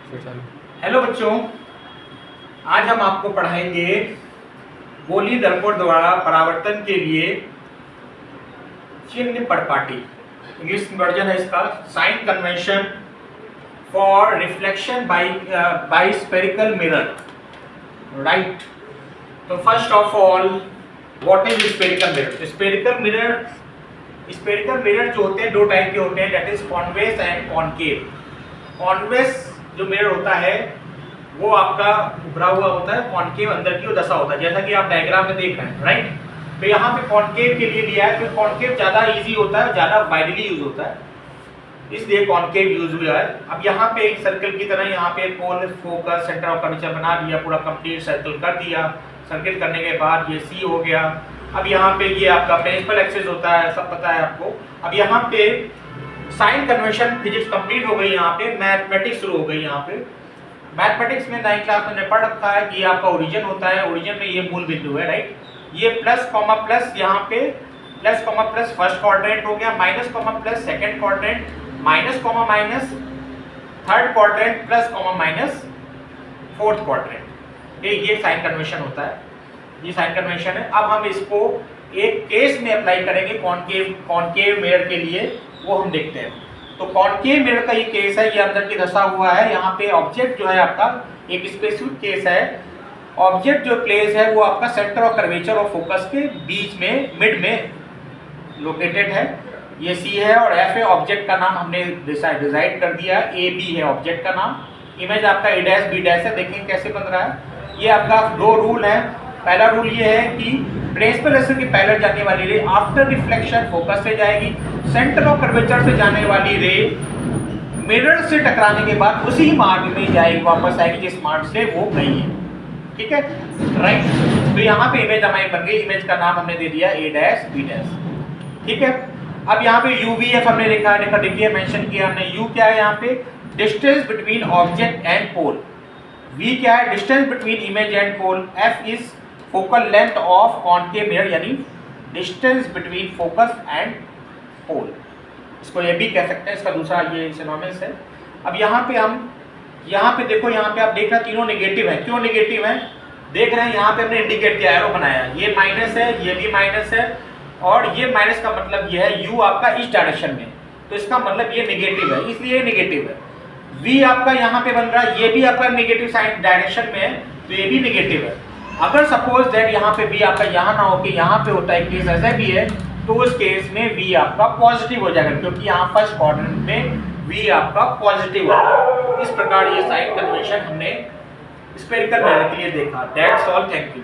Hello बच्चों, आज हम आपको पढ़ाएंगे गोली दर्पण द्वारा परावर्तन के लिए चिन्ह परिपाटी। इंग्लिश वर्जन है इसका, sign convention for reflection by spherical mirror. Right, तो first of all what is spherical mirror? Spherical mirror जो होते हैं दो टाइप के होते हैं, that is convex and concave. Convex जो मिरर होता है वो आपका उभरा हुआ होता है, कॉनकेव अंदर की ओर दशा होता है, जैसा कि आप डायग्राम में देख रहे हैं। राइट, तो यहाँ पे कॉनकेव के लिए लिया है, तो कॉनकेव ज़्यादा इजी होता है, ज़्यादा वाइडली यूज होता है, इसलिए कॉनकेव यूज हुआ है। अब यहाँ पे एक सर्कल की तरह यहाँ पे पोल, फोकस, सेंटर ऑफ कर्वेचर बना दिया, पूरा कंप्लीट सर्कल कर दिया। सर्कल करने के बाद ये सी हो गया। अब यहाँ पे ये आपका प्रिंसिपल एक्सिस होता है, सब पता है आपको। अब यहाँ पे साइन कन्वेंशन फिजिक्स कंप्लीट हो गई, यहाँ पे मैथमेटिक्स शुरू हो गई। यहाँ पे मैथमेटिक्स में 9th क्लास में पढ़ रखा है कि आपका ओरिजिन होता है, ओरिजिन में ये मूल बिंदु है। राइट, ये प्लस कॉमा प्लस, यहाँ पे plus comma plus first quadrant हो गया, minus comma plus second quadrant, minus comma minus third quadrant, plus comma minus fourth quadrant. ये साइन कन्वेंशन होता है, ये साइन कन्वेंशन है। अब हम इसको एक केस में अप्लाई करेंगे कॉनकेव मिरर के लिए, वो हम देखते हैं। तो कॉनकेव मिरर का ये केस है, ये अंदर की दशा हुआ है। यहाँ पे ऑब्जेक्ट जो है आपका एक स्पेसिफिक केस है। ऑब्जेक्ट जो प्लेस है वो आपका सेंटर ऑफ कर्वेचर और फोकस के बीच में, मिड में लोकेटेड है। ये सी है और एफ है। ऑब्जेक्ट का नाम हमने डिसाइड कर दिया, ए बी है ऑब्जेक्ट का नाम। इमेज आपका ए डैश बी डैश है, देखेंगे कैसे बन रहा है। ये आपका दो रूल है। पहला रूल ये है कि प्रिंसिपल एक्सिस की पैरेलल जाने वाली रे आफ्टर रिफ्लेक्शन फोकस से जाएगी, सेंटर ऑफ कर्वेचर से जाने वाली रे मिरर से टकराने के बाद उसी मार्ग में जाएगी, वापस आएगी जिस मार्ग से वो गई है। ठीक है, राइट। तो यहाँ पे इमेज हमारी बन गई, इमेज का नाम हमने दे दिया ए डैश बी डैश। ठीक है, अब यहाँ पे यू वी एफ हमने लिखा है, देखिए मेंशन किया हमने। यू क्या है यहाँ पे? Distance between object and pole. V क्या है? Distance between image and pole. F is focal length of concave mirror, यानी distance between focus and pole. इसको ये भी कह सकते हैं, इसका दूसरा ये सिनोनिम्स है। अब यहाँ पे हम देखो, यहाँ पे आप देख रहे हैं तीनों नेगेटिव है। क्यों नेगेटिव है? देख रहे हैं यहाँ पे हमने इंडिकेट किया, एरो बनाया, ये माइनस है, ये भी माइनस है, और ये माइनस का मतलब ये है यू आपका इस डायरेक्शन में, तो इसका मतलब ये नेगेटिव है, इसलिए ये नेगेटिव है। वी आपका यहाँ पे बन रहा है, ये भी आपका नेगेटिव साइन डायरेक्शन में है, तो ये भी नेगेटिव है। अगर सपोज दैट यहाँ पे वी आपका यहाँ ना हो के यहाँ पे होता है, केस ऐसा भी है, तो उस केस में वी आपका पॉजिटिव हो जाएगा, क्योंकि यहाँ फर्स्ट क्वाड्रेंट में वी आपका पॉजिटिव होता है। इस प्रकार ये साइन कन्वेंशन हमने स्फेरिकल मिरर के लिए देखा। That's all, thank you.